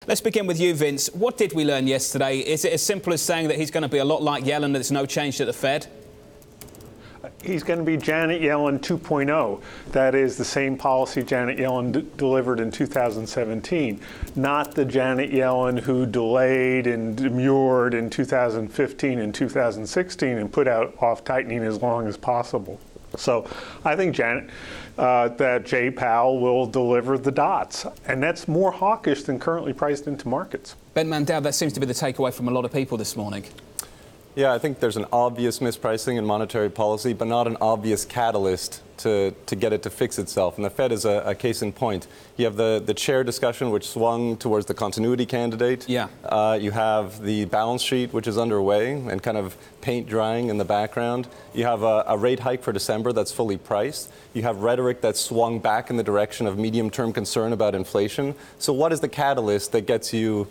Let's begin with you, Vince. What did we learn yesterday? Is it as simple as saying that he's going to be a lot like Yellen, there's no change at the Fed? He's going to be Janet Yellen 2.0. That is the same policy Janet Yellen delivered in 2017, not the Janet Yellen who delayed and demurred in 2015 and 2016 and put off tightening as long as possible. So I think that Jay Powell will deliver the dots, and that's more hawkish than currently priced into markets. Ben Mandel, that seems to be the takeaway from a lot of people this morning. Yeah, I think there's an obvious mispricing in monetary policy, but not an obvious catalyst to get it to fix itself. And the Fed is a case in point. You have the chair discussion, which swung towards the continuity candidate. Yeah. You have the balance sheet, which is underway and kind of paint drying in the background. You have a rate hike for December that's fully priced. You have rhetoric that's swung back in the direction of medium-term concern about inflation. So what is the catalyst that gets you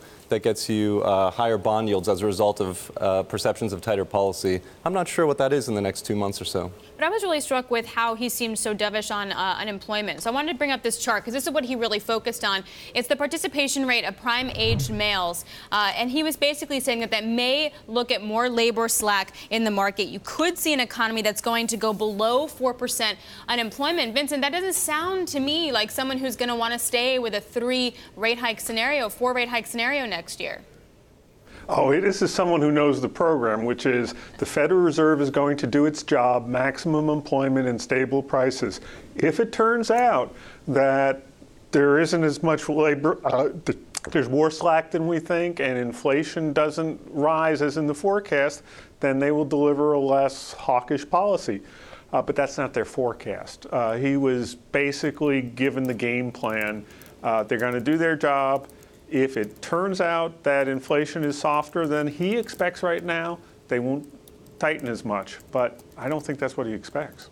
higher bond yields as a result of perceptions of tighter policy? I'm not sure what that is in the next 2 months or so. But I was really struck with how he seemed so dovish on unemployment. So I wanted to bring up this chart because this is what he really focused on. It's the participation rate of prime-aged males. And he was basically saying that may look at more labor slack in the market. You could see an economy that's going to go below 4% unemployment. Vincent, that doesn't sound to me like someone who's going to want to stay with a 4 rate hike scenario next year. Oh, this is someone who knows the program, which is the Federal Reserve is going to do its job, maximum employment and stable prices. If it turns out that there isn't as much labor, there's more slack than we think, and inflation doesn't rise as in the forecast, then they will deliver a less hawkish policy. But that's not their forecast. He was basically given the game plan. They're going to do their job. If it turns out that inflation is softer than he expects right now, they won't tighten as much. But I don't think that's what he expects.